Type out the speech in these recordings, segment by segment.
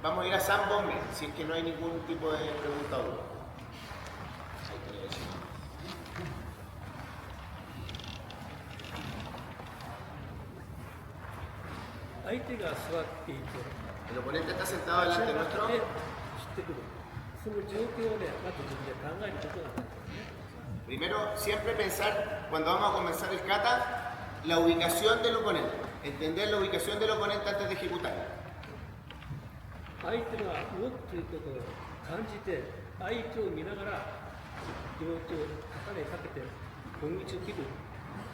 Vamos a ir a San Bombe, si es que no hay ningún tipo de pregunta o duda. 相手が座っていて、 El oponente está sentado delante nuestro. 知ってくる。その状況をね、まず自分で考えることが大事ですね。 Primero, siempre pensar, cuando vamos a comenzar el kata, la ubicación del oponente. Entender la ubicación del oponente antes de ejecutar. 相手が動くということを感じて、相手を見ながら、両手を肩にかけて、攻撃を切る。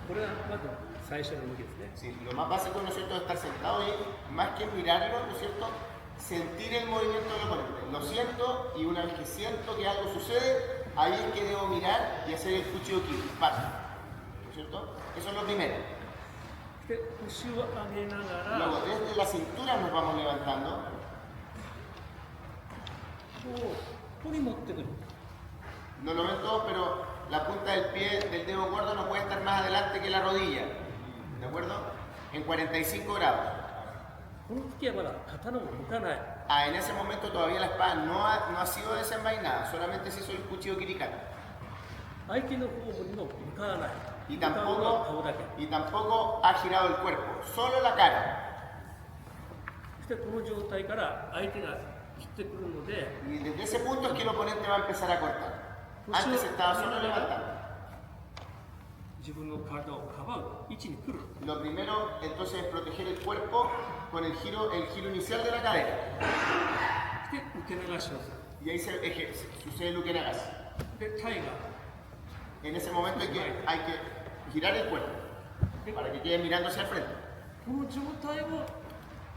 これがまず最初の動きですね。 Sí, lo más básico, ¿no es cierto?, de estar sentado es, más que mirarlo, ¿no es cierto?, sentir el movimiento del oponente. Lo siento y una vez que siento que algo sucede, ahí es que debo mirar y hacer el Fuchidoki, paso. ¿No es cierto? Eso es lo primero. で、腰を上げながら、 Luego, desde la cintura nos vamos levantando. ここに持ってくる。 No lo ven todos, pero la punta del pie del dedo gordo no puede estar más adelante que la rodilla. ¿De acuerdo? En 45 grados. この時はまだ刀を抜かない。 En ese momento todavía la espada no ha sido desenvainada, solamente se hizo el cuchillo kirikata. 相手の方にも向かわない。 Y 向かうのは顔だけ。 tampoco ha girado el cuerpo, solo la cara. そしてこの状態から相手が切ってくるので、 Y desde ese punto es que el oponente va a empezar a cortar. Antes estaba solo levantando. 自分の体をかばう位置に来る。 Lo primero entonces es proteger el cuerpo con el giro inicial de la cadera. そして受け流しをする。 Y ahí sucede el ukenagasi. で、体が En ese momento hay que girar el cuerpo para que quede mirando hacia el frente. この状態をどうか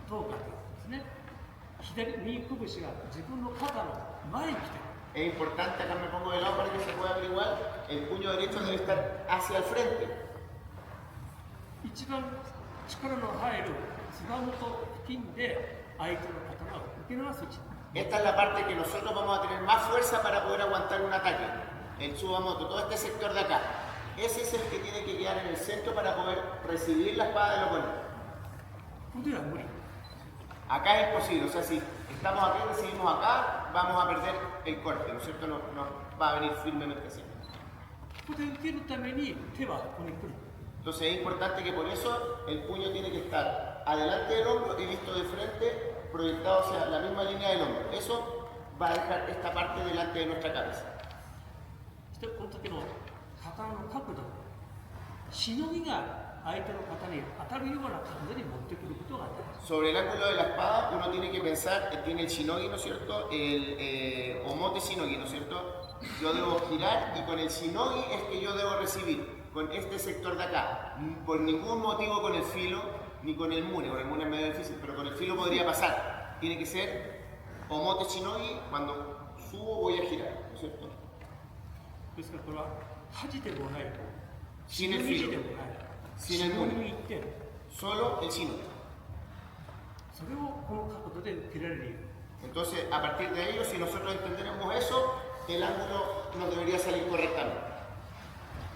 ということですね。右拳が自分の肩の前に来てる。 Es importante, acá me pongo de lado para que se pueda averiguar, el puño derecho debe estar hacia el frente. 一番力の入る膝元付近で相手の刀を受け流す位置。 Esta es la parte que nosotros vamos a tener más fuerza para poder aguantar un ataque. El Tsubamoto, todo este sector de acá. Ese es el que tiene que quedar en el centro para poder recibir la espada del oponente. ここでは無理。 Acá es imposible, o sea, si estamos aquí y recibimos acá, vamos a perder el corte, ¿no es cierto? No va a venir firmemente así. ここで受けるために手はここに来る。 Entonces es importante que por eso el puño tiene que estar adelante del hombro y visto de frente, proyectado hacia la misma línea del hombro. Eso va a dejar esta parte delante de nuestra cabeza. そしてこの時の刀の角度、しのぎが相手の肩に当たるような感じに持ってくることが大事。 Sobre el ángulo de la espada uno tiene que pensar, tiene el shinogi, ¿no es cierto? El omote shinogi, ¿no es cierto? Yo debo girar y con el shinogi es que yo debo recibir, con este sector de acá. Por ningún motivo con el filo ni con el mune es medio difícil, pero con el filo podría pasar. Tiene que ser omote shinogi, cuando subo voy a girar, ¿no es cierto? ですからこれは恥でもない、 Sin el しのぎ filo, でもない、 sin el しのぎ mune, に行って、 solo el shinogi. それをこの角度で受けられるように。 Entonces, a partir de ello, si nosotros entendemos eso, el ángulo nos debería salir correctamente.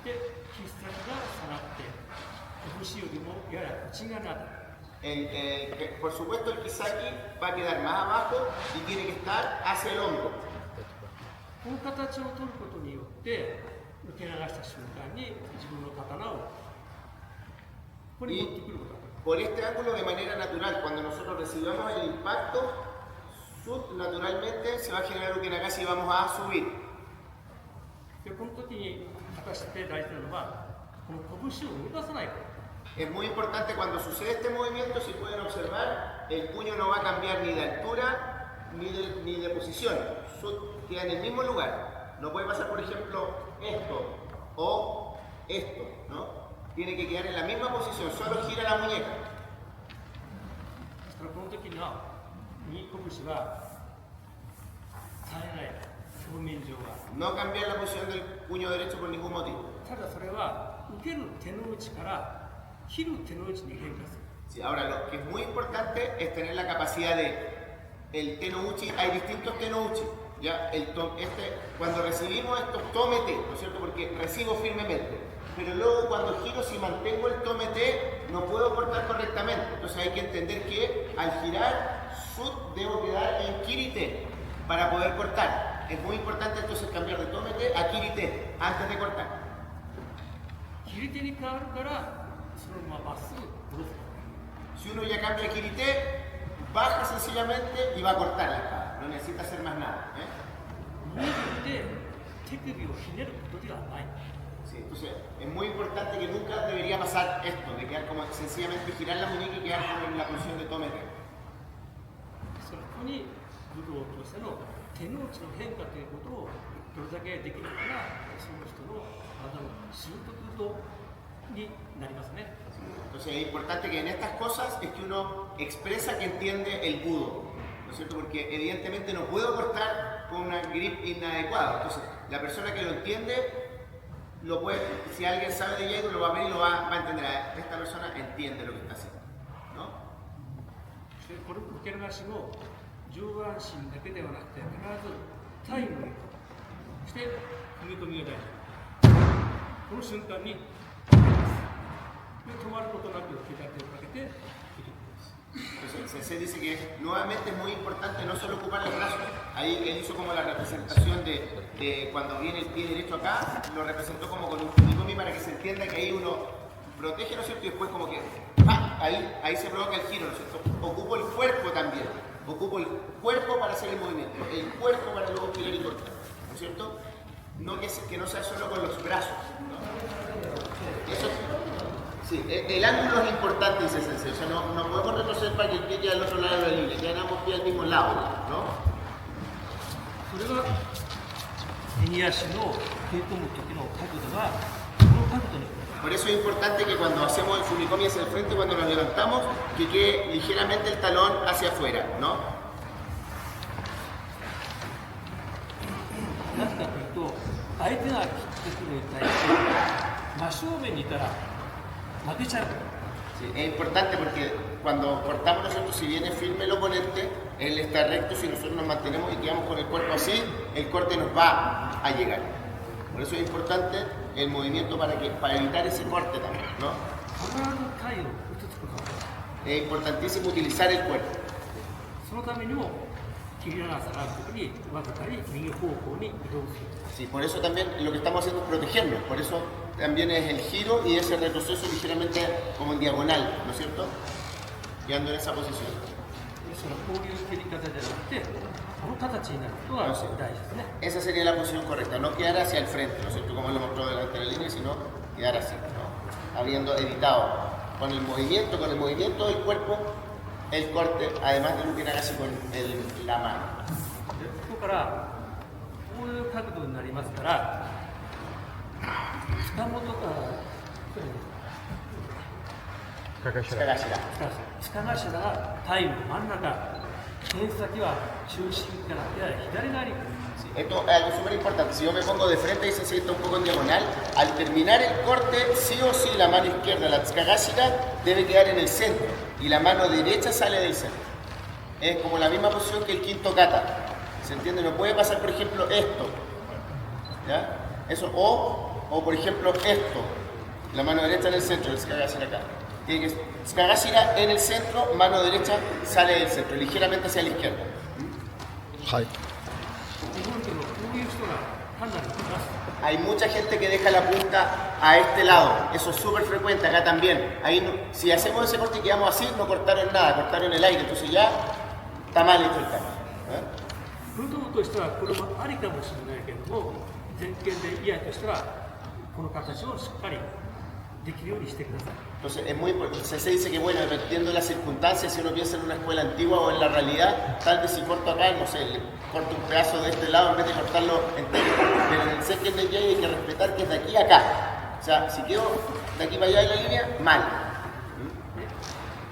で、必殺が下がって、拳よりもやや内側に当たる。 Por supuesto, el kisaki va a quedar más abajo y tiene que estar hacia el hombro. この形を取ることによって受け流した瞬間に自分の刀をここに持ってくることができる。 Por este ángulo, de manera natural, cuando nosotros recibamos el impacto, naturalmente se va a generar ukenagasi y vamos a subir. でこの時に果たして大事なのはこの拳を動かさないこと。 Es muy importante cuando sucede este movimiento, si pueden observar, el puño no va a cambiar ni de altura ni de posición. Queda en el mismo lugar. No puede pasar, por ejemplo, esto o esto, ¿no? Tiene que quedar en la misma posición, solo gira la muñeca. ですからこの時には右拳は冴えない表面上は。 No cambiar la posición del puño derecho por ningún motivo. ただそれは受ける手の内から切る手の内に変化する。 Sí, ahora, lo que es muy importante es tener la capacidad de el tenouchi. Hay distintos tenouchi. ¿Ya? Cuando recibimos estos tomete, ¿no es cierto? Porque recibo firmemente. Pero luego cuando giro, si mantengo el tomete, no puedo cortar correctamente. Entonces hay que entender que al girar Sud debo quedar en Kirite para poder cortar. Es muy importante entonces cambiar de Tomete a Kirite antes de cortar. 切り手に変わるからそのまままっすぐ下ろす。 Si uno ya cambia a Kirite, baja sencillamente y va a cortar la espada. No necesita hacer más nada. 握って手首をひねることではない。 Sí, entonces es muy importante que nunca debería pasar esto, de quedar como sencillamente girar la muñeca y quedar como en la posición de Tomete. そこに武道としての手の内の変化ということをどれだけできるかがその人の技の習得度になりますね。 Entonces es importante que en estas cosas es que uno expresa que entiende el budo, ¿no es cierto? Porque evidentemente no puedo cortar con una grip inadecuada. Entonces la persona que lo entiende, lo puede, si alguien sabe de Jaido lo va a ver y lo va a entender. Esta persona entiende lo que está haciendo, ¿no? でこれ受け流しも上半身だけではなくて必ずタイムにそして踏み込みが大事。この瞬間に止まることなく左手をかけて切り込みます。 Entonces el sensei dice que nuevamente es muy importante no solo ocupar los brazos. Ahí él hizo como la representación de cuando viene el pie derecho acá, lo representó como con un fumikomi para que se entienda que ahí uno protege, ¿no es cierto? Y después como que ¡ah! Ahí se provoca el giro, ¿no es cierto? Ocupo el cuerpo también. Ocupo el cuerpo para hacer el movimiento, el cuerpo para luego girar y cortar, ¿no es cierto? No que no sea solo con los brazos, ¿no? Eso, sí, el ángulo es importante, dice el sensei. O sea, no podemos retroceder para que el pie quede al otro lado de la línea, quedamos pie al mismo lado, ¿no? それが右足の食い込む時の角度がこの角度に Por eso es importante que cuando hacemos el fumikomi hacia el frente, cuando nos levantamos, que quede ligeramente el talón hacia afuera, ¿no? なぜかというと相手が切ってくるに対して真正面にいたら負けちゃう。 Sí, es importante porque cuando cortamos nosotros, si viene firme el oponente, él está recto, si nosotros nos mantenemos y quedamos con el cuerpo así, el corte nos va a llegar. Por eso es importante el movimiento para evitar ese corte también, ¿no? 必ず体を打つことが Es importantísimo utilizar el cuerpo. そのためにも切り離さがあるときにわずかに右方向に移動する。 Sí, por eso también lo que estamos haciendo es protegernos, por eso también es el giro y ese retroceso ligeramente como en diagonal, ¿no es cierto? Quedando en esa posición. そのこういう切り方じゃなくてこの形になることが大事ですね。 Esa sería la posición correcta, no quedar hacia el frente, ¿no es cierto? Como lo mostró delante de la línea, sino quedar así, ¿no? Habiendo evitado con el movimiento del cuerpo, el corte, además de lo que era casi con la mano. でここからこういう角度になりますから塚本から塚頭がタイム真ん中剣先は中心からやや左側に行く。 Esto es algo súper importante. Si yo me pongo de frente y se sienta un poco en diagonal, al terminar el corte, sí o sí la mano izquierda, la tsukagashira, debe quedar en el centro y la mano derecha sale del centro. Es como la misma posición que el quinto kata. ¿Se entiende? No puede pasar, por ejemplo, esto. ¿Ya? Eso, o por ejemplo, esto. La mano derecha en el centro, el tsukagashira acá. Tiene que tsukagashira en el centro, mano derecha sale del centro, ligeramente hacia la izquierda. はい。 日本でもこういう人がかなりいます。 Hay mucha gente que deja la punta a este lado, eso es súper frecuente acá también. Ahí si hacemos ese corte y quedamos así, no cortaron nada, cortaron el aire, entonces ya está mal hecho el cambio. 武道としてはこれもありかもしれないけれども、前剣で嫌としてはこの形をしっかりできるようにしてください。 Entonces es muy importante, se dice que bueno, dependiendo de las circunstancias, si uno piensa en una escuela antigua o en la realidad, tal vez si corto acá, no sé, le corto un pedazo de este lado en vez de cortarlo entero. Pero en el Senken de Jai hay que respetar que es de aquí a acá. O sea, si quedo de aquí para allá en la línea, mal.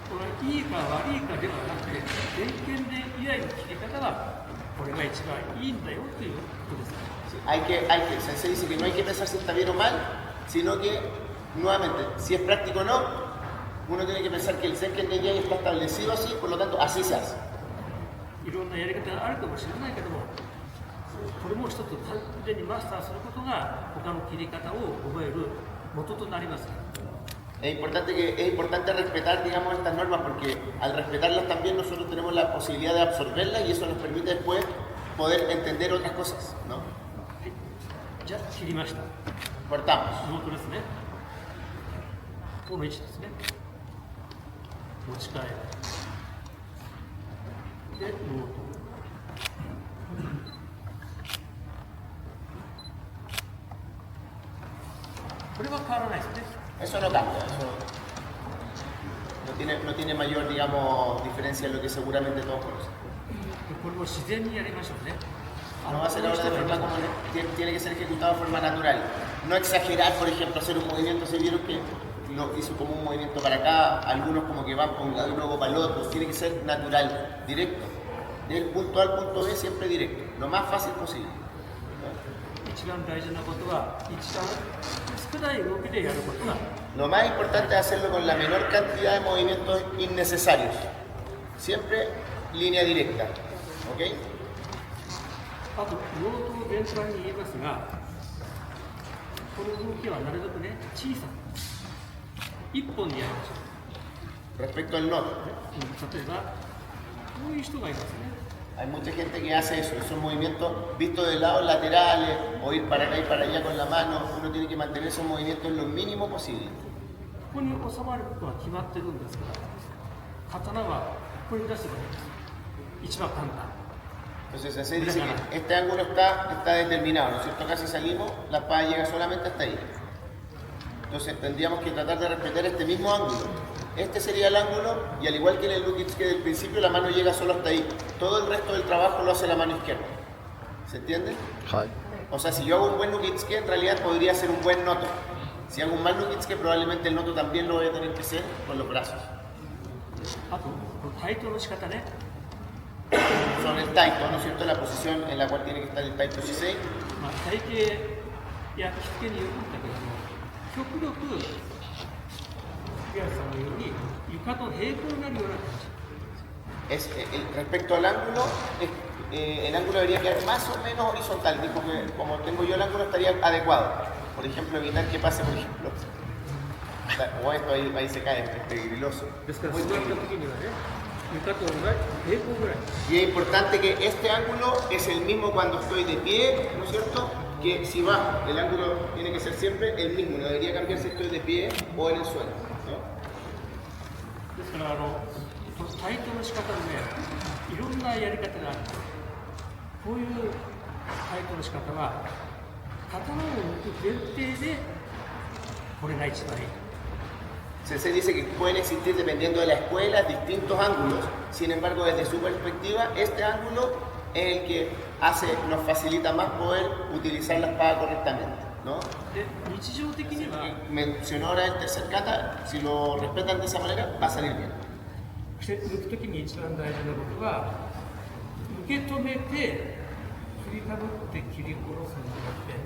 これいいか悪いかではなくて、前剣で嫌の切り方がこれが一番いいんだよということです。 Se dice que no hay que pensar si está bien o mal, sino que, nuevamente, si es práctico o no, uno tiene que pensar que el Senken de Jai está establecido así, por lo tanto, así se hace. いろんなやり方があるかもしれないけども、これも一つ完全にマスターすることが他の切り方を覚える元となります。Es importante respetar, digamos, estas normas porque al respetarlas también nosotros tenemos la posibilidad de absorberlas y eso nos permite después poder entender otras cosas, ¿no? じゃあ切りました。 Cortamos. ノートですね。この位置ですね。持ち替えでノート。これは変わらないですね。 Eso no cambia, eso no tiene mayor, digamos, diferencia en lo que seguramente todos conocen. これを自然にやりましょうね。 No va a ser ahora de forma como tiene que ser ejecutado de forma natural. No exagerar, por ejemplo, hacer un movimiento, se vieron que lo hizo como un movimiento para acá, algunos como que van para un lado y luego para el otro, tiene que ser natural, directo. Del punto A al punto B siempre directo, lo más fácil posible. 一番大事なことは一番少ない動きでやることが Lo más importante es hacerlo con la menor cantidad de movimientos innecesarios. Siempre línea directa. ¿Ok? あとノートを全般に言いますがこの動きはなるべくね小さく一本でやりましょ Respecto al nodo. う、例えばこういう人がいますね Hay mucha gente que hace eso, esos movimientos vistos de lados laterales o ir para acá y para allá con la mano. Uno tiene que mantener esos movimientos lo mínimo posible. ここに収まることは決まってるんですから刀はここに出せばいいんです一番簡単 Entonces así dice que este ángulo está determinado, ¿no es cierto? Acá si salimos, la espada llega solamente hasta ahí. Entonces tendríamos que tratar de respetar este mismo ángulo. Este sería el ángulo y al igual que en el Lukitsuke del principio, la mano llega solo hasta ahí. Todo el resto del trabajo lo hace la mano izquierda. ¿Se entiende? はい。 O sea, si yo hago un buen Lukitsuke, en realidad podría ser un buen noto. Si hago un mal Lukitsuke, probablemente el noto también lo voy a tener que hacer con los brazos. あとこの対等の仕方ね Son el taito, ¿no es cierto? La posición en la cual tiene que estar el taito shisei. まあ体型や着付けによるんだけども極力福安さんのように床と平行になるような形 Respecto al ángulo, el ángulo debería quedar más o menos horizontal. Dijo que como tengo yo el ángulo estaría adecuado. Por ejemplo, evitar que pase, por ejemplo. O esto ahí se cae, es peligroso. ですから座った時にはね床と同じ平行ぐらい Y es importante que este ángulo es el mismo cuando estoy de pie, ¿no es cierto? Que si bajo, el ángulo tiene que ser siempre el mismo, no debería cambiar si estoy de pie o en el suelo, ¿no? ですからこの対等の仕方でねいろんなやり方があるこういう対等の仕方は刀を抜く前提でこれが一番いい Se dice que pueden existir, dependiendo de la escuela, distintos ángulos. Sin embargo, desde su perspectiva, este ángulo es el que nos facilita más poder utilizar la espada correctamente, ¿no? で日常的には Mencionó ahora el tercer kata, si lo respetan de esa manera, va a salir bien. 抜く時に一番大事なことは受け止めて振りかぶって切り殺すんじゃなくて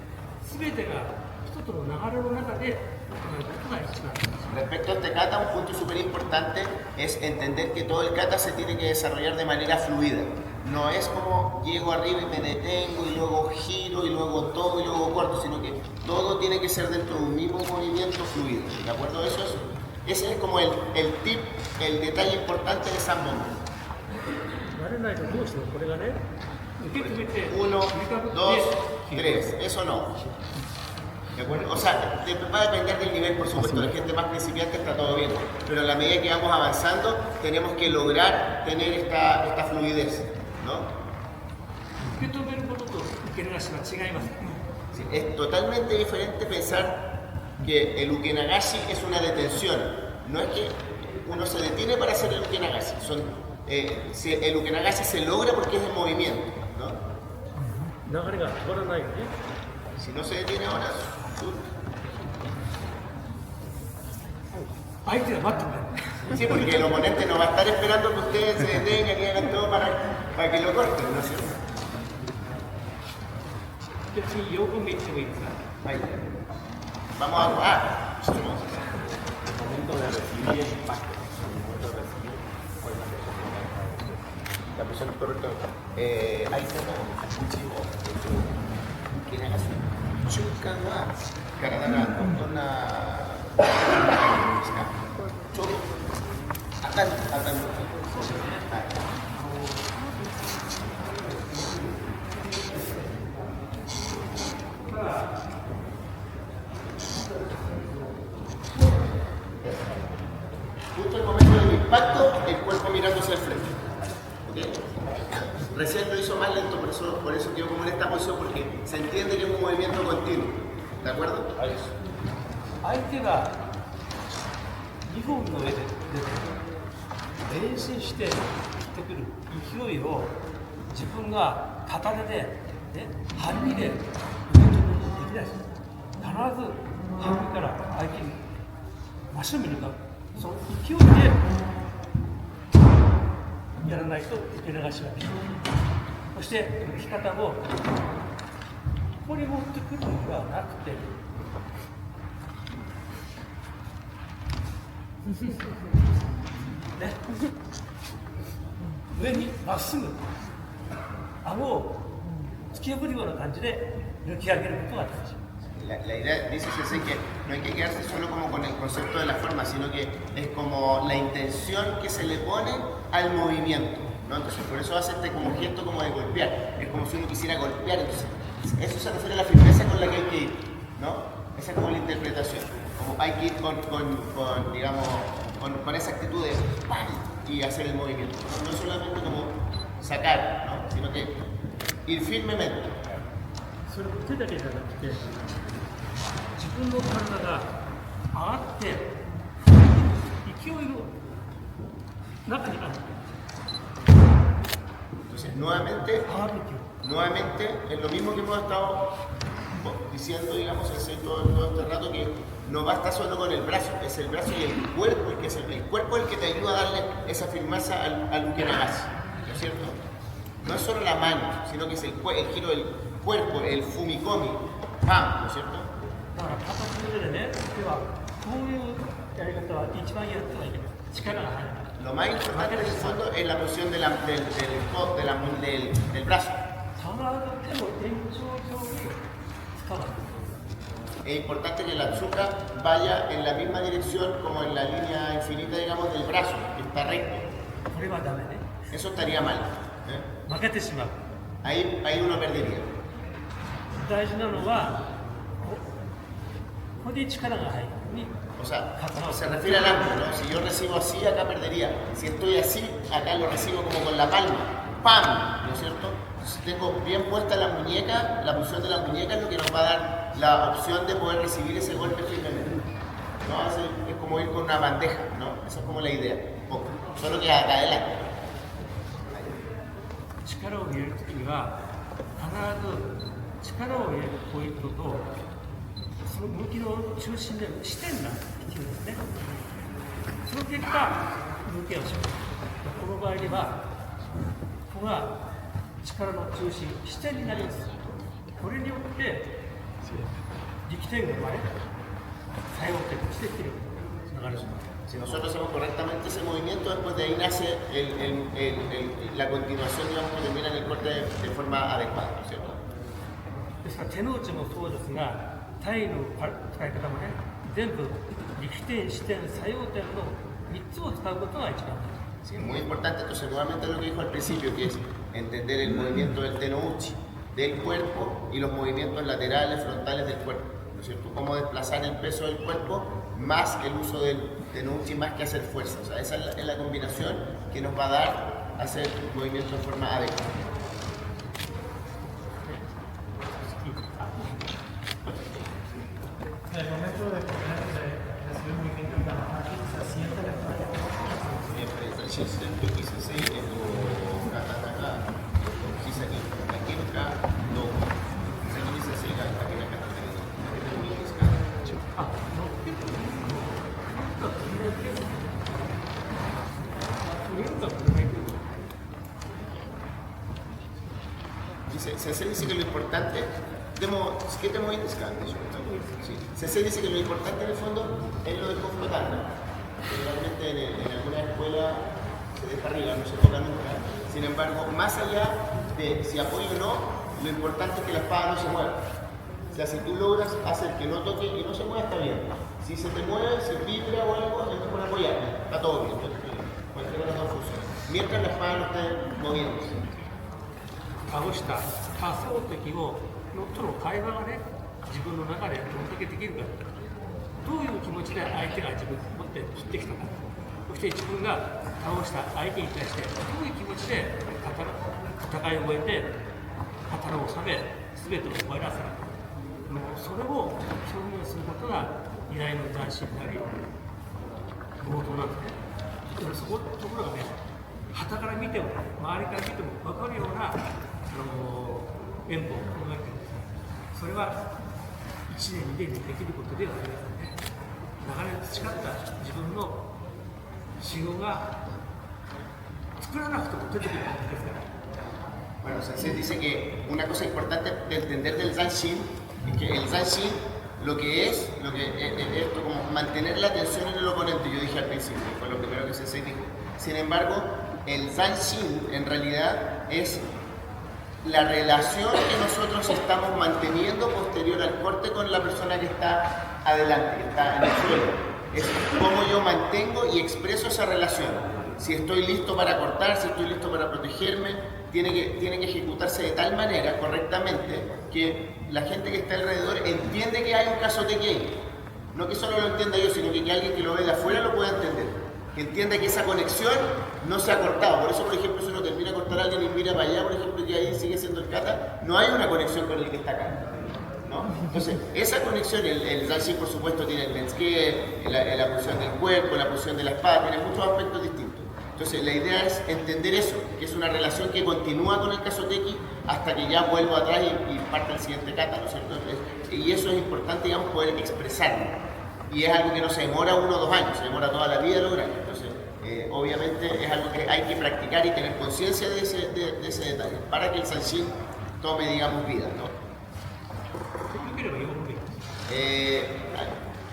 全てが一つの流れの中で行うことが一番大事 Respecto a este kata, un punto súper importante es entender que todo el kata se tiene que desarrollar de manera fluida. No es como llego arriba y me detengo y luego giro y luego tomo y luego corto, sino que todo tiene que ser dentro de un mismo movimiento fluido. ¿De acuerdo? Ese es como el tip, el detalle importante de San Momo. 慣れないとどうしてもこれがね受け止めて Uno, 振りかぶって dos, 切る tres. Eso no. ¿De acuerdo? O sea, va a depender del nivel, por supuesto, la gente más principiante está todo bien. Pero a la medida que vamos avanzando, tenemos que lograr tener esta fluidez, ¿no? 受け止めることと受け流しは違います Sí, es totalmente diferente pensar que el ukenagashi es una detención. No es que uno se detiene para hacer el ukenagashi. El ukenagashi se logra porque es el movimiento, ¿no? 流れが変わらないよね Si no se detiene ahora, 相手は待ってくれ sí, porque el oponente no va a estar esperando que ustedes se detengan y hagan todo para que lo corten, ¿no es cierto? 別に4本目いってもいいですか Ahí. Vamos a... Momento de recibir el impacto. Momento de recibir, La persona correcta. Ahí está el cuchillo. ¿Quién haga su chuca más? Caradana, ちょうど当たる。Justo el momento del impacto, el cuerpo mirando hacia el frente. ¿Okay? Recién lo hizo más lento, por eso quedó como en esta posición, porque se entiende que es un movimiento continuo. ¿De acuerdo? 相手が2本の上で前進して切ってくる勢いを自分が片手で、ね、半身で受け止めることできないです。必ず半身から相手に真正面に向かうその勢いでやらないと受け流しができない。そして受け方もここに持ってくるのではなくてね、上にまっすぐ顎を突き破るような感じで抜き上げることが大事。La idea dice Sensei que no hay que quedarse solo como con el concepto de la forma, sino que es como la intención que se le pone al movimiento, ¿no? Entonces por eso hace este como gesto como de golpear, es como si uno quisiera golpear, entonces eso se refiere a la firmeza con la que hay que ir, ¿no? Esa es como la interpretación, como hay que ir digamos, con esa actitud de ¡pam! Y hacer el movimiento, no solamente como sacar, ¿no? Sino que ir firmemente. それ手だけじゃなくて自分の体が上がって勢いの中にある Entonces nuevamente es lo mismo que hemos estado diciendo, digamos, todo este rato, que no basta solo con el brazo, es el brazo y el cuerpo, el cuerpo es el que te ayuda a darle esa firmeza al ukenagashi, ¿no es cierto? No es solo la mano, sino que es el giro del cuerpo, el fumikomi, ¡pam!, ¿no es cierto? だから片手でね、手はこういうやり方は一番やってはいけない。力が入らない。 Lo más importante en el fondo es la posición del brazo. 必ず手の延長上に使わない。 Es importante que la tsuka vaya en la misma dirección como en la línea infinita, digamos, del brazo, que está recto. これはダメね。 Eso estaría mal. 負けてしまう。 Ahí uno perdería. 大事なのはここで力が入る。 O sea, se refiere al ángulo, ¿no? Si yo recibo así, acá perdería. Si estoy así, acá lo recibo como con la palma. ¡Pam! ¿No es cierto? Si tengo bien puesta la muñeca, la posición de la muñeca es lo que nos va a dar la opción de poder recibir ese golpe firmemente. ¿No? Es como ir con una bandeja, ¿no? Esa es como la idea. Solo que acá adelante. 力を入れるときには必ず力を入れるポイントとその動きの中心である視点が必要ですね。その結果動きをします。この場合にはここが力の中心視点になります。これによって力点が生まれ作用点として切るつながるします。 Si nosotros hacemos correctamente ese movimiento, después de ahí nace la continuación, digamos, que termina en el corte de forma adecuada, ¿no es cierto? ですから手の内もそうですが、体の使い方もね、全部力点、視点、作用点の3つを使うことが一番大事。 Sí, es muy importante, entonces nuevamente lo que dijo al principio, que es entender el movimiento del tenouchi, del cuerpo y los movimientos laterales, frontales del cuerpo, ¿no es cierto? Cómo desplazar el peso del cuerpo más el uso del tenouchi, más que hacer fuerza. O sea, esa es la combinación que nos va a dar hacer movimiento de forma adecuada. En el momento de recibir un movimiento de Tamahashi, se siente la espalda. Sensei dice que lo importante, ¿qué te moviste? Sensei dice que lo importante en el fondo es lo de flotando. Generalmente en alguna escuela se deja arriba, no se toca nunca. Sin embargo, más allá de si apoyo o no, lo importante es que la espada no se mueva. sea, si tú logras hacer que no toque y no se mueva, está bien. Si se te mueve, si vibra o algo, es mejor apoyarme. Está todo bien. Cualquiera de las dos funciona. Mientras la espada no esté moviéndose. 倒した仮想敵をのとの会話がね、自分の中でどんだけできるか、どういう気持ちで相手が自分を持って切ってきたか、そして自分が倒した相手に対してどういう気持ちで戦いを終えて刀を収め、全てを終えらせるか、もうそれを表現することが偉大の斬新であり、冒頭なんですね。でもそこところがね、旗から見ても周りから見ても分かるような演舞を考えているんです。それは1年2年にできることではありませんね。長年培った自分の修行が作らなくても出てくるわけですから。Bueno, Sensei dice que una cosa importante de entender del Zanshin es que el Zanshin lo que es esto, como mantener la atención en el oponente, yo dije al principio, fue lo primero que Sensei dijo. Sin embargo, el Zanshin en realidad es la relación que nosotros estamos manteniendo posterior al corte con la persona que está adelante, que está en el suelo. Es cómo yo mantengo y expreso esa relación. Si estoy listo para cortar, si estoy listo para protegerme, tiene que ejecutarse de tal manera correctamente que la gente que está alrededor entiende que hay un caso de que no que solo lo entienda yo, sino que alguien que lo ve de afuera lo pueda entender. Que entienda que esa conexión no se ha cortado. Por eso, por ejemplo, si uno termina de cortar a alguien y mira para allá, por ejemplo, que ahí sigue siendo el kata, no hay una conexión con el que está acá, ¿no? Entonces, esa conexión, el Zanshin, por supuesto, tiene el Densuke, la posición del cuerpo, la posición de la espada, tiene muchos aspectos distintos. Entonces, la idea es entender eso, que es una relación que continúa con el Kasoteki hasta que ya vuelvo atrás y parte al siguiente kata, ¿no es cierto? Y eso es importante, digamos, poder expresarlo. Y es algo que no se demora 1 o 2 años, se demora toda la vida lograrlo. Entonces, obviamente es algo que hay que practicar y tener conciencia de ese detalle para que el Zanshin tome, digamos, vida, ¿no?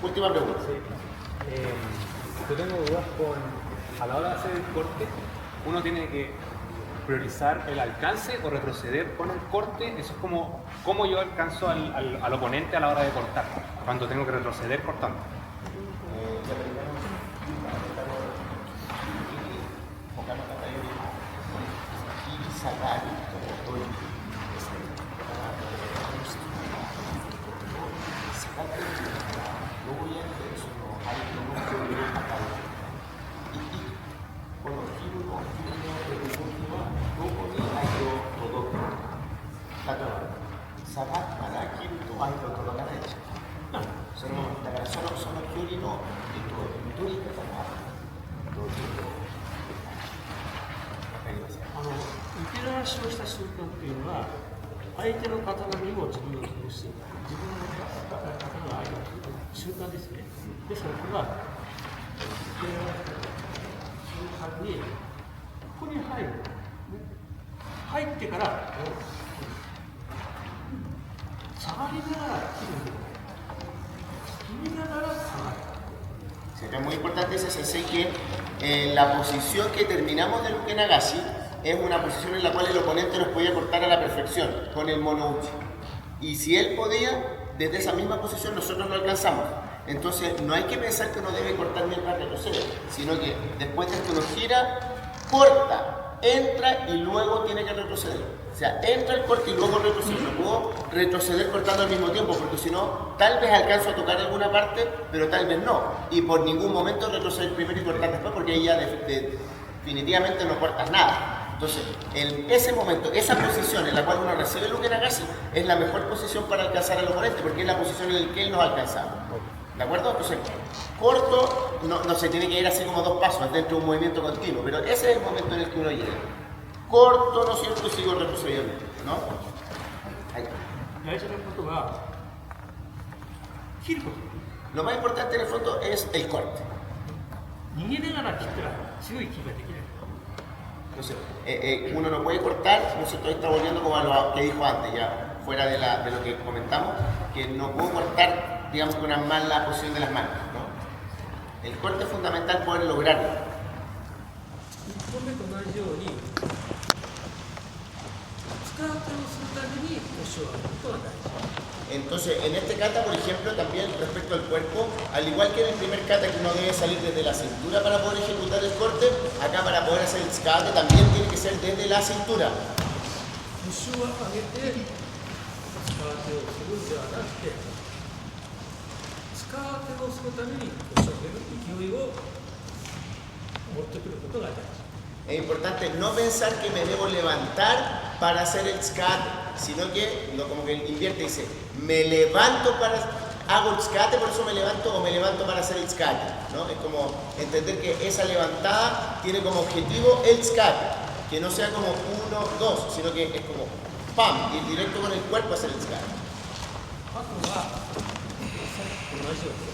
Última pregunta. Sí. Yo tengo dudas a la hora de hacer el corte, uno tiene que priorizar el alcance o retroceder con el corte. Eso es como yo alcanzo al oponente a la hora de cortar, cuando tengo que retroceder cortando. Es muy importante ese sensei que la posición que terminamos del Uke Nagashi es una posición en la cual el oponente nos podía cortar a la perfección con el monouchi. Y si él podía, desde esa misma posición nosotros lo alcanzamos. Entonces no hay que pensar que uno debe cortar mientras retrocede, sino que después de esto uno gira, corta, entra y luego tiene que retroceder. O sea, entra el corte y luego retrocede. No puedo retroceder cortando al mismo tiempo, porque si no, tal vez alcanzo a tocar alguna parte, pero tal vez no. Y por ningún momento retroceder primero y cortar después, porque ahí ya definitivamente no cortas nada. Entonces, en ese momento, esa posición en la cual uno recibe el Uke Nagashi es la mejor posición para alcanzar al oponente, porque es la posición en la que él nos alcanzaba. ¿De acuerdo? Entonces, corto, no se tiene que ir así como 2 pasos dentro de un movimiento continuo, pero ese es el momento en el que uno llega. Corto, ¿no es cierto? Y sigo retrocediendo, ¿no? Ahí. Lo más importante en el fondo es el corte. Entonces, uno no puede cortar, no se está volviendo como a lo que dijo antes, ya fuera de lo que comentamos, que no puedo cortar, digamos, con una mala posición de las manos, ¿no? El corte es fundamental poder lograrlo. 使い方をするために腰を上げることが大事。Entonces, en este kata, por ejemplo, también respecto al cuerpo, al igual que en el primer kata que uno debe salir desde la cintura para poder ejecutar el corte, acá para poder hacer el tsukate también tiene que ser desde la cintura. 腰を上げてスカートをするんではなくて、スカートをするために腰を上げる勢いを持ってくることが大事。 Es importante no pensar que me debo levantar para hacer el tsukate, sino que como que invierte y dice, me levanto para hago el tsukate, por eso me levanto, o me levanto para hacer el tsukate, ¿no? Es como entender que esa levantada tiene como objetivo el tsukate, que no sea como 1, 2, sino que es como ¡pam! Ir directo con el cuerpo a hacer el tsukate. あとは、さっきと同じように、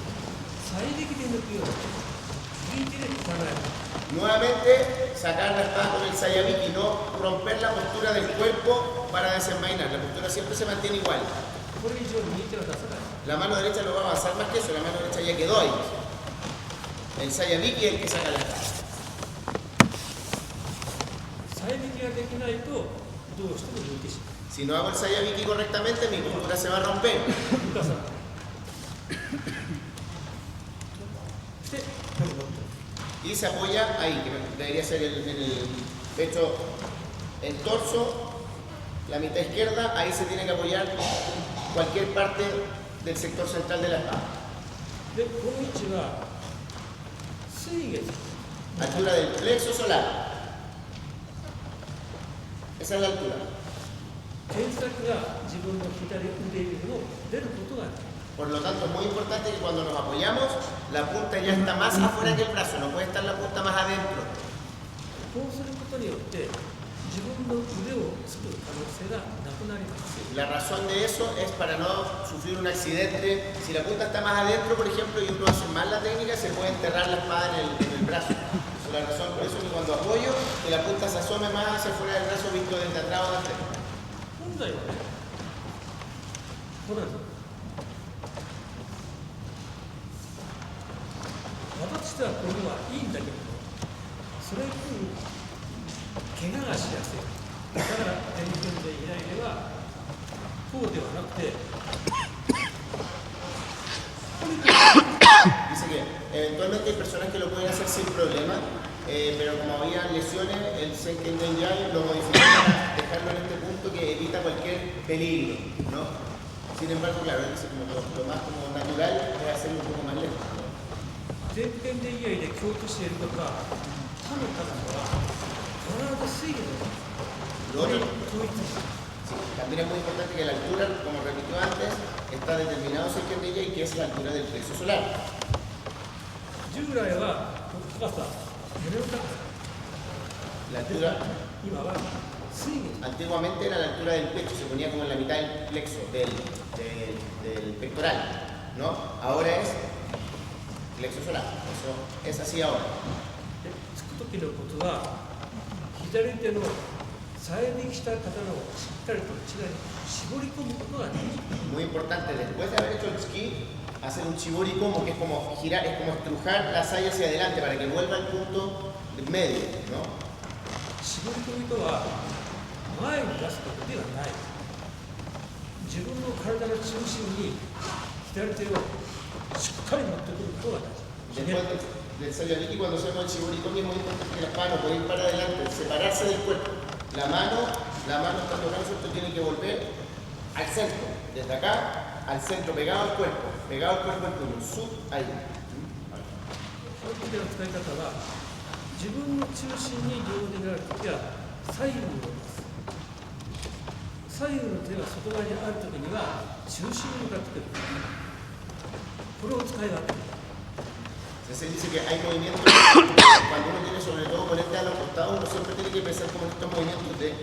最力で抜くように、右手で打たない。 Nuevamente, sacar la espada con el sayabiki y no romper la postura del cuerpo para desenvainar. La postura siempre se mantiene igual. これ以上に右手は出さない。 La mano derecha no va a avanzar más que eso, la mano derecha ya quedó ahí. El sayabiki es el que saca la espada. 再引きができないとどうしても抜いてしまう。 Si no hago el sayabiki correctamente, mi postura se va a romper. 抜かさない。そして、これを持って Y se apoya ahí, que debería ser el pecho, el torso, la mitad izquierda, ahí se tiene que apoyar cualquier parte del sector central de la espada. で、この位置は水月。 Altura del plexo solar. Esa es la altura. 剣先が自分の左腕よりも出ることがない。 Por lo tanto, es muy importante que cuando nos apoyamos, la punta ya está más afuera que el brazo, no puede estar la punta más adentro. こうすることによって自分の腕をつく可能性がなくなります。 La razón de eso es para no sufrir un accidente. Si la punta está más adentro, por ejemplo, y uno hace mal la técnica, se puede enterrar la espada en el brazo. Esa es la razón por eso que cuando apoyo, que la punta se asome más hacia afuera del brazo visto desde atrás o de frente. 本来はね、これ私としてはこれはいいんだけど、それに怪我がしやすい。だから手に組んでいないではこうではなくて、 Dice que eventualmente hay personas que lo pueden hacer sin problema, pero como había lesiones, el Senken Denjai lo modificó para dejarlo en este punto que evita cualquier peligro, ¿no? Sin embargo, claro, dice como lo más como natural es hacerlo un poco más lento. 前転で以外で強調しているとか、他の方は必ず水源を Lo otro, 統一する。 sí, también es muy importante que la altura, como repitió antes, está determinado Senken Denjai, que es la altura del plexo solar. 従来は高さ、胸の高さ。 La altura 今は水源。 antiguamente era la altura del pecho, se ponía como en la mitad del plexo, del pectoral, ¿no? Ahora es plexo solar, eso es así ahora. でつく時のことは、左手の再引きした刀をしっかりと内側に絞り込むことができる。 Muy importante, después de haber hecho el tsuki, hacer un chibori como, que es como girar, es como estrujar la saya hacia adelante para que vuelva al punto medio, ¿no? 絞り込みとは前に出すことではない。自分の体の中心に左手をしっかり持ってくることが大事。 Después del sayabiki, cuando hacemos el chibori es muy importante que la espada no puede ir para adelante, separarse del cuerpo. La mano estando acá, ¿cierto? Tiene que volver al centro, desde acá al centro, pegado al cuerpo al puño, sub ahí. その時の使い方は、自分の中心に両腕があるときは左右に折ります。左右の手が外側にあるときには中心に向かってくる。これを使い分ける。 Se dice que hay movimientos, cuando uno tiene sobre todo ponerte a los costados, uno siempre tiene que pensar como en estos movimientos de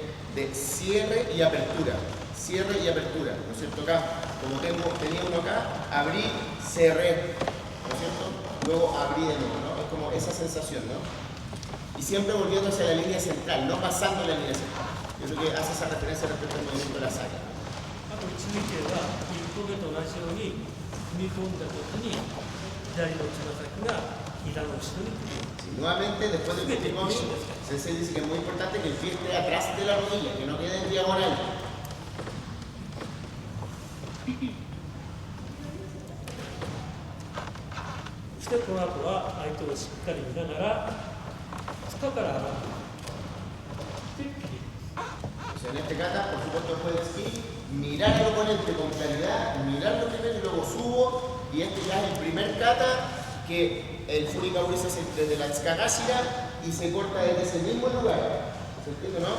cierre y apertura, ¿no es cierto? Acá, como tenía uno acá, abrí, cerré, ¿no es cierto? Luego abrí de nuevo, ¿no? Es como esa sensación, ¿no? Y siempre volviendo hacia la línea central, no pasando la línea central. Yo creo que hace esa referencia respecto al movimiento de la saya. あと注意点は、一歩目と同じように踏み込んだときに左のつま先が膝の後ろに来る。 Sí, nuevamente, después del Fukukomi, Sensei dice que es muy importante que el pie esté atrás de la rodilla, que no quede en diagonal. そしてこの後は相手をしっかり見ながら塚から上がるで切り O sea, en este kata, por supuesto, después del ski, mirar al oponente con claridad, mirarlo primero y luego subo. Y este ya es el primer kata que el Furikauri se hace desde la Tsukagashira y se corta desde ese mismo lugar. ¿Se entiende, no?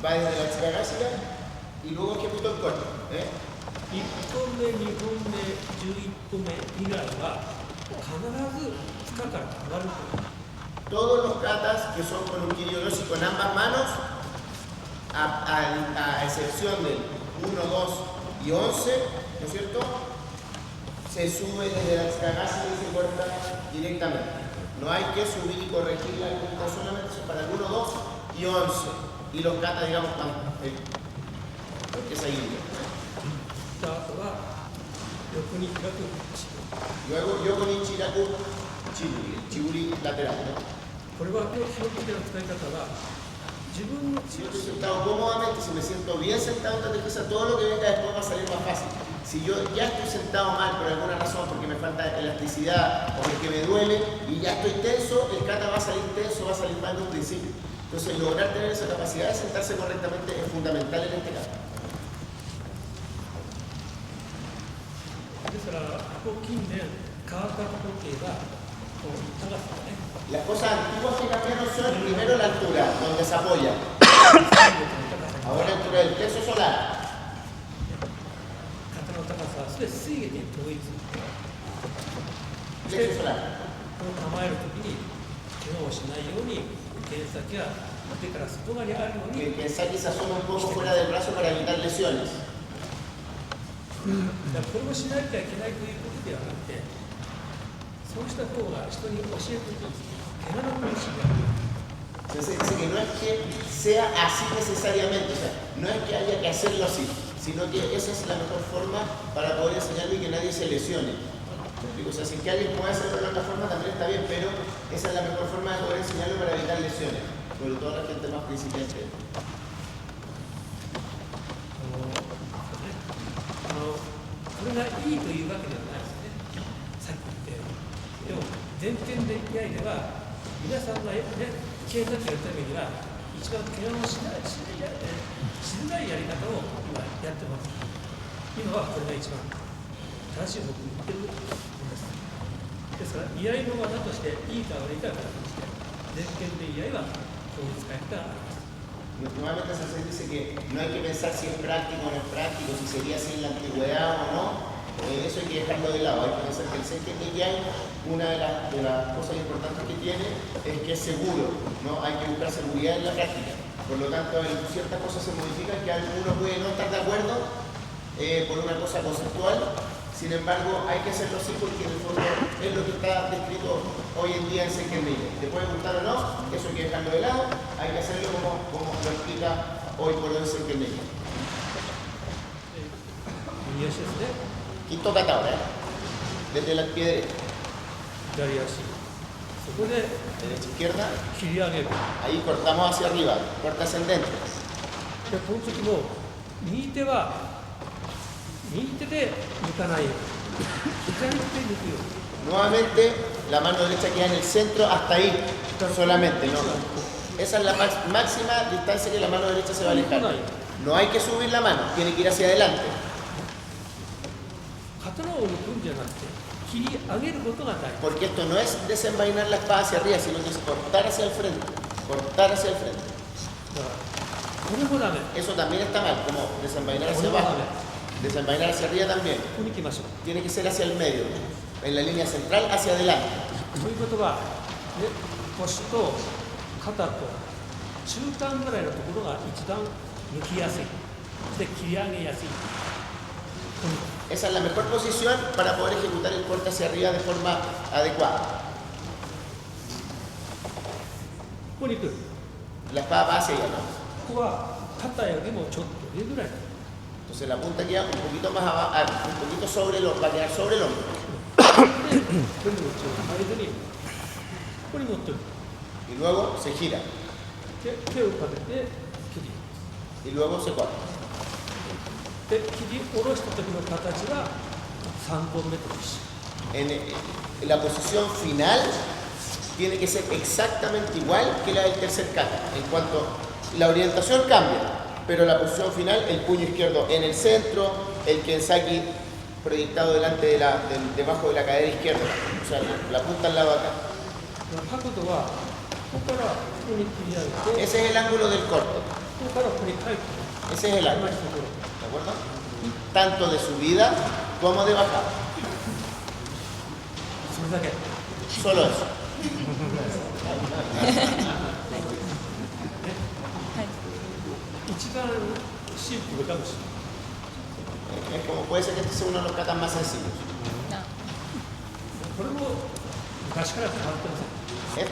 Va desde la Tsukagashira y luego ejecuta el corte. 1本目、2本目、11個目以外は必ず塚から上がる。 Todos los katas que son con un Kiryu-Roshi con ambas manos, a excepción del 1, 2 y 11, ¿no es cierto? Se sube desde la Tsukagashira y se corta directamente. No hay que subir y corregir la punta, solamente son para el 1, 2 y 11. Y los katas, digamos, porque es ahí. あとは横に開く。 Luego yo con Ichiraku, Chiburi lateral, ¿no? これは基本的な使い方は自分の Si 強 yo さ estoy sentado cómodamente, si me siento bien sentado en Tatejisa, todo lo que venga después va a salir más fácil. Si yo ya estoy sentado mal por alguna razón, porque me falta elasticidad o porque me duele y ya estoy tenso, el kata va a salir tenso, va a salir mal de un principio. Entonces lograr tener esa capacidad de sentarse correctamente es fundamental en este caso. ですからここ近年科学関係がこう高さがね Las cosas antiguas que cambiaron son primero la altura, donde se apoya. Ahora la altura del techo solar. 肩の高さはそれ水月に統一。 Techo solar. この構えるときに怪我をしないように剣先は手から外側にあるよう Que に el Kensaki se asoma un poco fuera del brazo para evitar lesiones. だからこれをしなきゃいけないということではなくてそうした方が人に教えていくんです。怪我の練習が Entonces dice que no es que sea así necesariamente, o sea, no es que haya que hacerlo así, sino que esa es la mejor forma para poder enseñarlo y que nadie se lesione. O sea, si es que alguien puede hacerlo de otra forma también está bien, pero esa es la mejor forma de poder enseñarlo para evitar lesiones, sobre todo la gente más principiante. これがいいというわけではないですね。さっき言ったように。でも前転で居合では皆さんがね、剣先やるためには一番怪我をしないしづらいやり方を今やってます。今はこれが一番正しい方向に行っていると思います。ですから居合の技としていいか悪いかは別として前転で居合はこういう使い方があります。 Normalmente se dice que no hay que pensar si es práctico o no es práctico, si sería así en la antigüedad o no. Eso hay que dejarlo de lado. Hay que pensar que el Senken Nikkei, una de las cosas importantes que tiene es que es seguro, ¿no? Hay que buscar seguridad en la práctica. Por lo tanto, ciertas cosas se modifican que alguno puede no estar de acuerdo por una cosa conceptual. Sin embargo, hay que hacerlo así porque en el fondo es lo que está descrito hoy en día en Senken Nikkei. Te puede gustar o no, eso hay que dejarlo de lado. Hay que hacerlo como lo explica hoy por hoy Senken Nikkei. 右足ですね。 Quinto kata ahora, desde el pie derecho. 左足。そこで Derecha izquierda, 切り上げる。 ahí cortamos hacia arriba, corte ascendente. でこの時も右手は右手で抜かないように左手で抜くように Nuevamente, la mano derecha queda en el centro hasta ahí, solamente, ¿no? Esa es la máxima distancia que la mano derecha se va a alejar. No hay que subir la mano, tiene que ir hacia adelante. 刀を抜くんじゃなくて切り上げることが大事。 Porque esto no es desenvainar la espada hacia arriba, sino que es cortar hacia el frente. Cortar hacia el frente. だからこれもダメ。 Eso también está mal, como desenvainar こ hacia れもダ abajo. メ。 Desenvainar hacia arriba también. ここに来ましょう。 Tiene que ser hacia el medio, en la línea central hacia adelante. ということは、ね、腰と肩と中間ぐらいのところが一番抜きやすい。で切り上げやすい。 Esa es la mejor posición para poder ejecutar el corte hacia arriba de forma adecuada. ここに来る。 La espada va hacia allá, ¿no? ここは肩よりもちょっと上ぐらい。 Entonces la punta queda un poquito más abajo, un poquito sobre el hombro, va a quedar sobre el hombro. で、これの間にここに持ってる。 Y luego se gira. で、手をかけて切り。 Y luego se corta. で切り下ろした時の形が3本目と一緒。 En la posición final tiene que ser exactamente igual que la del tercer kata. En cuanto la orientación cambia, pero la posición final, el puño izquierdo en el centro, el kensaki proyectado debajo de la cadera izquierda, o sea, la punta al lado de acá. 角度はここからここに切り上げて、 Ese es el ángulo del corte. ここからここに返って Ese es el 同 ángulo. じところ。 ¿De acuerdo? Tanto de subida como de bajada. それだけ。 Solo eso. 一番シンプルかもしれない。 Es como puede ser que este sea uno de los katas más sencillos. これも昔から変わってません。 Este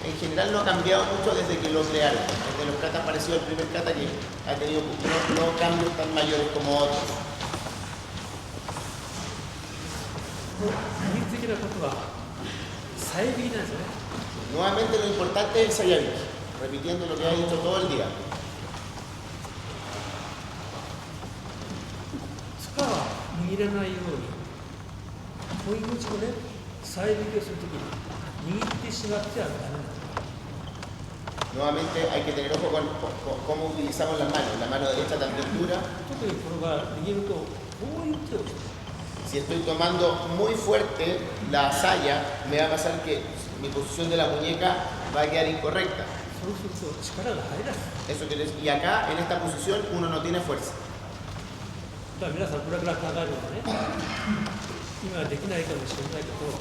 en general no ha cambiado mucho desde que lo crearon. Desde los katas parecidos al primer kata que ha tenido no cambios tan mayores como otros. 技術的なことは再引きなんですよね。 Nuevamente lo importante es el sayabiki, repitiendo lo que ha dicho todo el día. 塚は握らないように、こういう口をね、再引きをするときに握ってしまってはダメなんです。 Nuevamente hay que tener ojo con cómo utilizamos las manos. La mano derecha también dura. 特にこれが握ると、こういう手をして、 Si estoy tomando muy fuerte la saya, me va a pasar que mi posición de la muñeca va a quedar incorrecta. そうすると力が入らない。 Eso quiere decir, y acá, en esta posición, uno no tiene fuerza. だから皆さんこれから考えるのはね、今はできないかもしれないけど、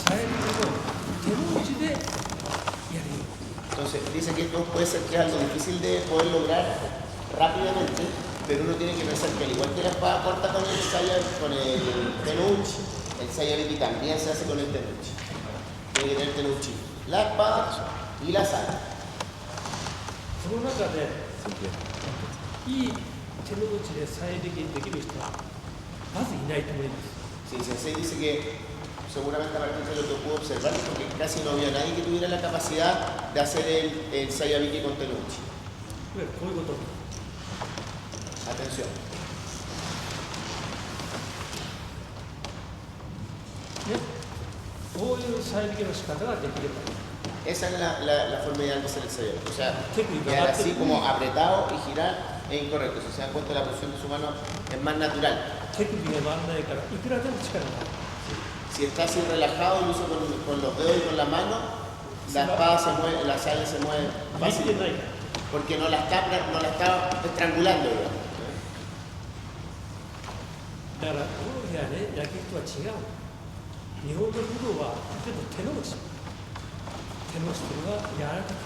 再引きを手の内でやるように。 Entonces, dice que esto puede ser que es algo difícil de poder lograr rápidamente, pero uno tiene que pensar que al igual que la espada corta con el tenuchi, el sayabiki también se hace con el tenuchi. Tiene que tener tenuchi, la espada y la saya. その中で、いい手の内で再引きできる人は、まずいないと思います。 Sí, Sensei dice que seguramente a partir de lo que pudo observar, porque casi no había nadie que tuviera la capacidad de hacer el sayabiki con tenuchi. いわゆるこういうこと。 Atención. ね、こういう再引きの仕方ができれば、 Esa es la forma ideal de hacer el sayabiki. O sea, Técnica, quedar ¿verdad? así como apretado y girar es incorrecto. Si se dan cuenta, la posición de su mano es más natural. 手首が回らないから、いくらでも力がある。 Si está así relajado, lo uso con los dedos y con la mano, la espada se mueve, la saya se mueve 握ってな fácil. いから。 Porque no la está estrangulando. Digamos. だから、ゴルフやね、野球とは違う。日本の武道は、全部手の内。手の内というのは柔らかく。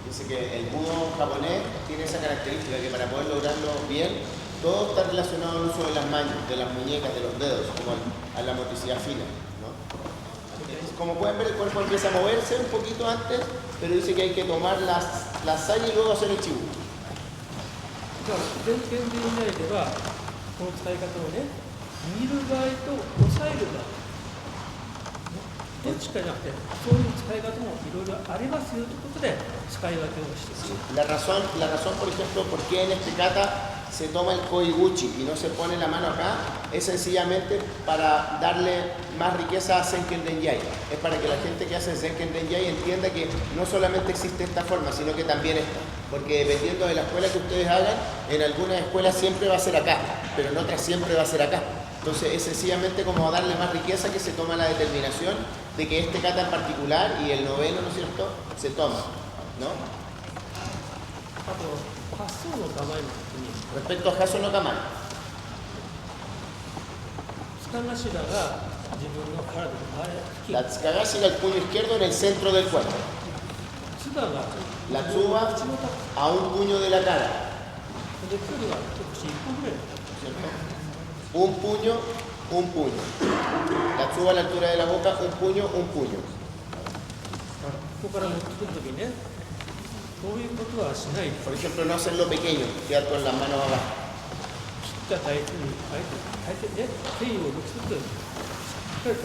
Dice que el budo japonés tiene esa característica que para poder lograrlo bien, todo está relacionado al uso de las manos, de las muñecas, de los dedos, como a la motricidad fina. ¿No? Como pueden ver, el cuerpo empieza a moverse un poquito antes, pero dice que hay que tomar la saya y luego hacer el chibu. だから、全権で見ないでは、この使い方をね、見る場合と抑える場合。どっちかじゃなくて、そういう使い方もいろいろありますよということで、使い分けをしている。 La razón, por ejemplo, por qué en este kata se toma el koiguchi y no se pone la mano acá, es sencillamente para darle más riqueza a Zenken Denjai. Es para que la gente que hace Zenken Denjai entienda que no solamente existe esta forma, sino que también esta. Porque dependiendo de la escuela que ustedes hagan, en algunas escuelas siempre va a ser acá, pero en otras siempre va a ser acá. Entonces es sencillamente como darle más riqueza que se toma la determinación de que este kata en particular y el noveno, ¿no es cierto?, se toma, ¿no? あと、発想の構えの時に、 Respecto a Haso no Kamai, 塚頭が自分の体の前付近、 la tsukagashi el puño izquierdo en el centro del cuerpo, つばが la tsuba 口の高さ a un puño de la cara, で、距離が少し1本ぐらい。 ¿cierto? Un puño, un puño. La tsuba a la altura de la boca, un puño, un puño. ここから持ってくるときにね、こういうことはしないで、 Por ejemplo, no hacerlo pequeño, quedar con las manos abajo. 切った相手に、相手ね、手を抜きすると、しっかりと。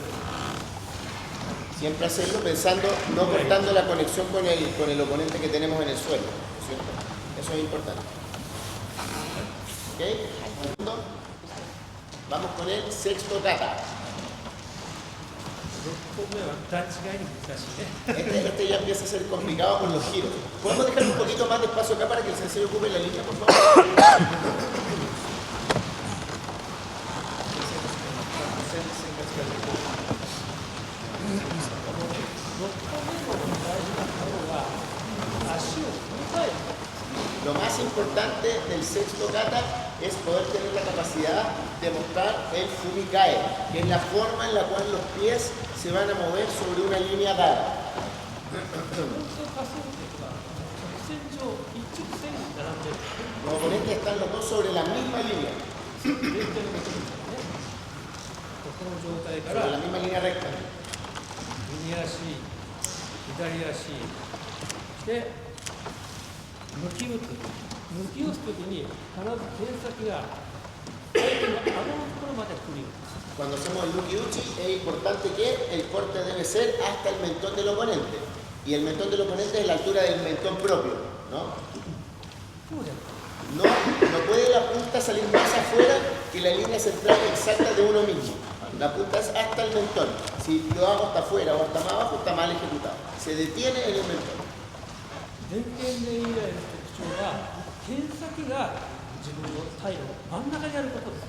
Siempre hacerlo pensando, no cortando la conexión con el oponente que tenemos en el suelo, ¿cierto? Eso es importante. ¿Ok? ¿Ok? Vamos con el sexto kata. 6本目は段違いに難しいね。 Este ya empieza a ser complicado con los giros. ¿Podemos dejar un poquito más de espacio acá para que el sensei ocupe la línea, por favor? Lo más importante del sexto kata es poder tener la capacidad de mostrar el fumikae, que es la forma en la cual los pies se van a mover sobre una línea dada. 本当仮想点は直線上一直線に並んでる。 Los oponentes están los dos sobre la misma línea, 全体のことですね。この状態か sobre ら la misma línea recta. 右足、左足、そして抜き打つ。抜き打つときに必ず剣先が相手の顎のところまで振り打つ。 Cuando hacemos el luki uchi es importante que el corte debe ser hasta el mentón del oponente. Y el mentón del oponente es la altura del mentón propio, ¿no? そうじゃない。 No puede la punta salir más afuera que la línea central exacta de uno mismo. La punta es hasta el mentón. Si lo hago hasta afuera o hasta más abajo, está mal ejecutado. Se detiene en el mentón. 前剣で以来の特徴は剣先が自分の体の真ん中にあることです。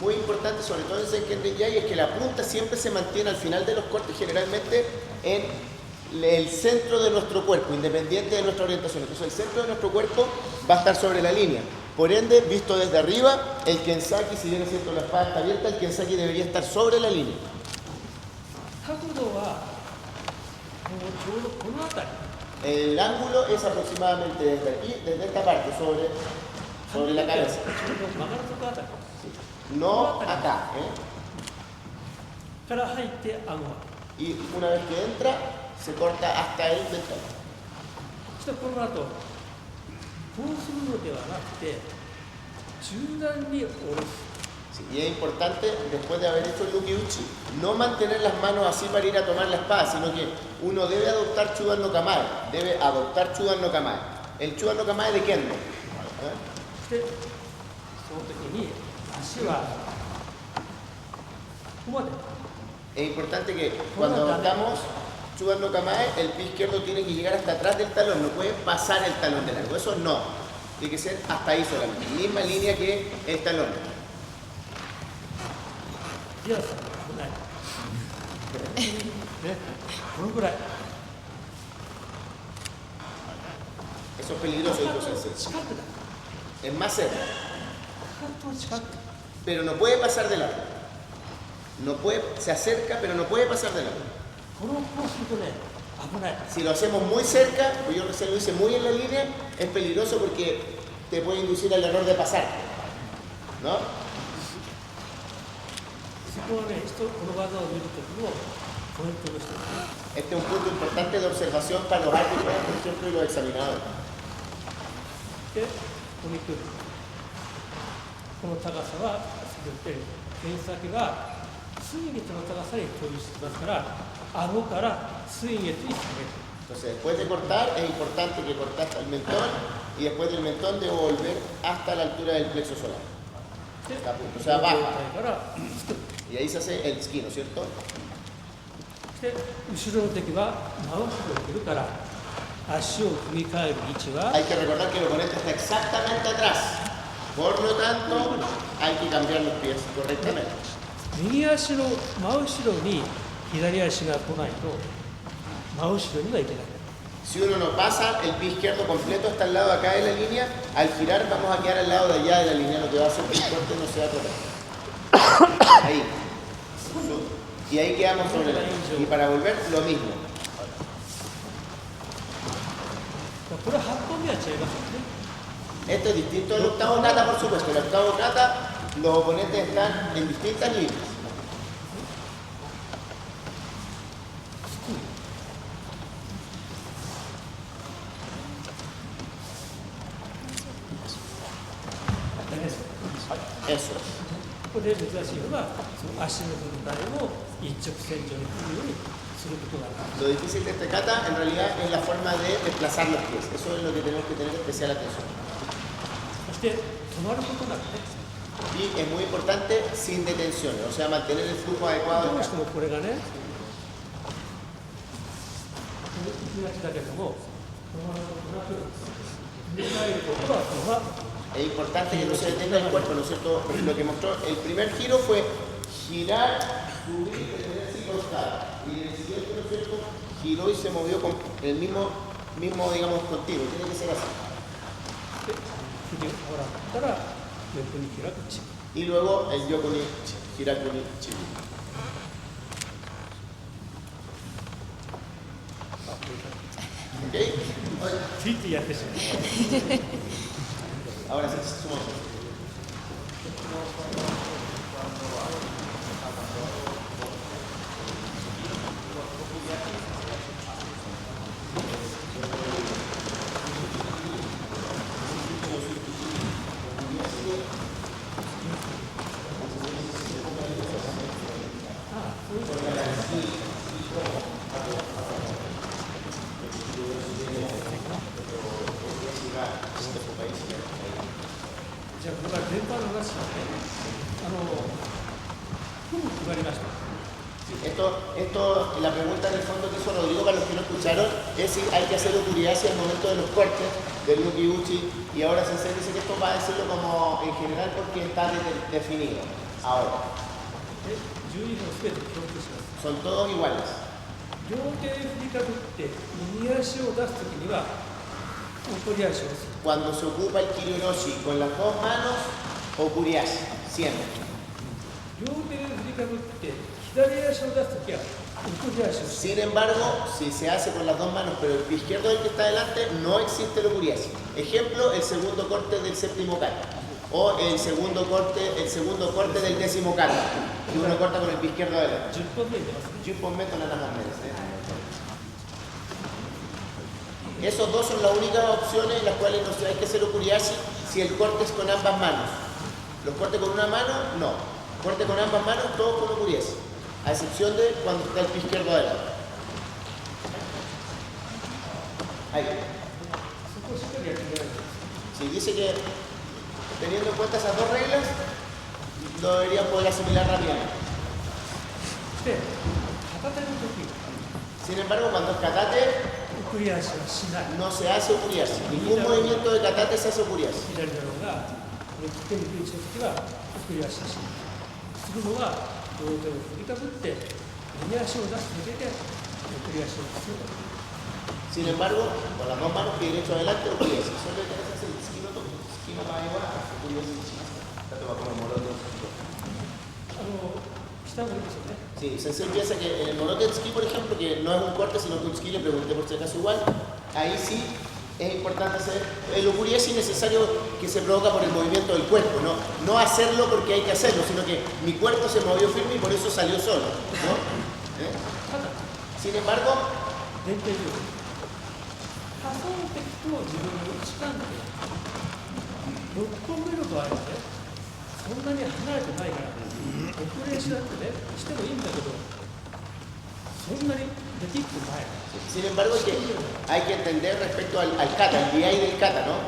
Muy importante, sobre todo en Senken Rinjai, es que la punta siempre se mantiene al final de los cortes, generalmente en el centro de nuestro cuerpo, independiente de nuestra orientación. Entonces el centro de nuestro cuerpo va a estar sobre la línea. Por ende, visto desde arriba, el kensaki, si bien es cierto la espada está abierta, el kensaki debería estar sobre la línea. 角度はもうちょうどこの辺り。 El ángulo es aproximadamente desde aquí, desde esta parte, sobre la cabeza. ちょうど曲がるとこあたり。 No acá. から入って顎は。 Y una vez que entra, se corta hasta el mentón. そしてこの後、こうするのではなくて、中段に下ろす。 Sí, y es importante, después de haber hecho el luki uchi, no mantener las manos así para ir a tomar la espada, sino que uno debe adoptar Chudan no Kamae. Debe adoptar Chudan no Kamae. El Chudan no Kamae de Kendo. そして、その時に足はここまで。 Es importante que cuando adoptamos Chudan no Kamae, el pie izquierdo tiene que llegar hasta atrás del talón, no puede pasar el talón de largo. Eso no. Tiene que ser hasta ahí solamente. Misma línea que el talón. いや、危ない。ね、このぐらい。 Eso es peligroso, dijo Sensei. 近くだ。 Es más cerca. かかと近く。 Pero no puede pasar de largo. No puede, se acerca, pero no puede pasar de largo. こうするとね、危ない。 Si lo hacemos muy cerca, pues yo recién lo hice muy en la línea, es peligroso porque te puede inducir al error de pasar. ¿No? そこはね、この技を見るときのポイントとして、 Este es un punto importante de observación para los árbitros, por ejemplo, y los examinadores. で、ここに来る。この高さは、先ほど言ったように、剣先が水月の高さに飛びしてますから、顎から水月に下げる。 Entonces, después de cortar, es importante que cortaste el mentón y después del mentón debo volver hasta la altura del plexo solar. で、 Está a punto, o こ sea, の状 baja. 態から作る。 Y ahí se hace el esquí, ¿no es cierto? で、後ろの敵は回してくるから、足を踏み替える位置は、 Hay que recordar que el oponente está exactamente atrás. Por lo tanto, hay que cambiar los pies correctamente. 右足の真後ろに左足が来ないと、真後ろにはいけない。 Si uno no pasa el pie izquierdo completo hasta el lado de acá de la línea, al girar vamos a quedar al lado de allá de la línea, lo que va a hacer que el corte no sea total. Ahí. Y ahí quedamos sobre la línea. Y para volver, lo mismo. これ8本目は違いますよね。 Esto es distinto del octavo kata, por supuesto. El octavo kata, los oponentes están en distintas líneas. ダメです。 Eso. ここで難しいのが、その足の踏み替えを一直線上に来るようにすることがある。 Lo difícil de este kata, en realidad, es la forma de desplazar los pies. Eso es lo que tenemos que tener especial atención. そして、止まることなくね、 Y es muy importante sin detenciones, o sea, mantener el flujo adecuado ど del うして carro. もこれがね、行きがちだけども、止まることなく、振り返ることはそのまま Es importante que no se detenga el cuerpo, ¿no es cierto? Lo que mostró el primer giro fue girar, subir, detenerse y costar. Y en el siguiente, ¿no es cierto? Giró y se movió con el mismo digamos, continuo. Tiene que ser así. で、振りほらったら、横に開くチップ。 Y luego el yoku ni hiraku ni chibu. ¿Ok? ついてやってしまう。 Ahora sí, sumamos. La pregunta en el fondo que hizo Rodrigo, para los que no escucharon, es si hay que hacer okuriashi al momento de los cortes del Nuki Uchi, y ahora Sensei dice que esto va a decirlo como en general porque está definido. Ahora, son todos iguales. 両手振りかぶって右足を出すときには怒り足をする。 Cuando se ocupa el Kiryoshi con las dos manos, okuriashi, siempre. 両手振りかぶって左足を出すときは怒り足をする。 Sin embargo, si se hace con las dos manos, pero el pie izquierdo del que está delante, no existe el okuriashi. Ejemplo, el segundo corte del séptimo kata. O el segundo corte del décimo kata. Y uno corta con el pie izquierdo adelante. 10本目に出ますね。 10本目と7本目ですね。Esos dos son las únicas opciones en las cuales no hay que hacer okuriashi si el corte es con ambas manos. Los cortes con una mano, no. Corte con ambas manos, todos con okuriashi. A excepción de cuando está el pie izquierdo adelante. Ahí. そこをしっかりやってください。 Si dice que teniendo en cuenta esas dos reglas, lo deberían poder asimilar rápidamente. で、片手のとき、 Sin embargo, cuando es katate, 送り足はしない。 no se hace okuriashi. Ningún movimiento de katate se hace okuriashi. 左だろうが、手に振りしたときは送り足をしない。するのは両手を振りかぶって右足を出すだけで送り足をする。 Sin embargo, con las dos manos, pie derecho adelante, okuriashi. Solo hay que hacer el esquino para igual, okuriashi. Esto va como el morote. 下もいいですよね。 Sí, Sensei piensa que en el morote ski, por ejemplo, que no es un corte, sino que un ski, le pregunté por si acaso igual, ahí sí es importante hacer el okuriashi necesario que se provoca por el movimiento del cuerpo, no hacerlo porque hay que hacerlo, sino que mi cuerpo se movió firme y por eso salió solo, ¿no? Sin embargo, 前提条件。仮想的と自分の位置関係。6本目の場合はね、そんなに離れてないから、遅れしだってね、してもいいんだけど、そんなにできってない。 sin embargo, hay que entender respecto al kata, el DI del kata, ¿no?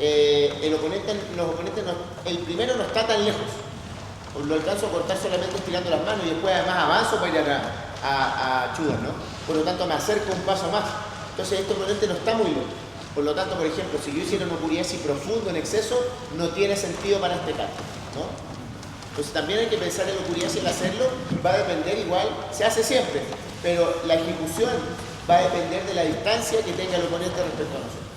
Los oponentes el primero no está tan lejos. Lo alcanzo a cortar solamente estirando las manos y después además avanzo para ir a Chudas, ¿no? Por lo tanto me acerco un paso más. Entonces este oponente no está muy lejos. Por lo tanto, por ejemplo, si yo hiciera un okuriashi profundo en exceso, no tiene sentido para este kata, ¿no? Entonces también hay que pensar en el okuriashi, el hacerlo va a depender igual, se hace siempre, pero la ejecución va a depender de la distancia que tenga el oponente respecto a nosotros.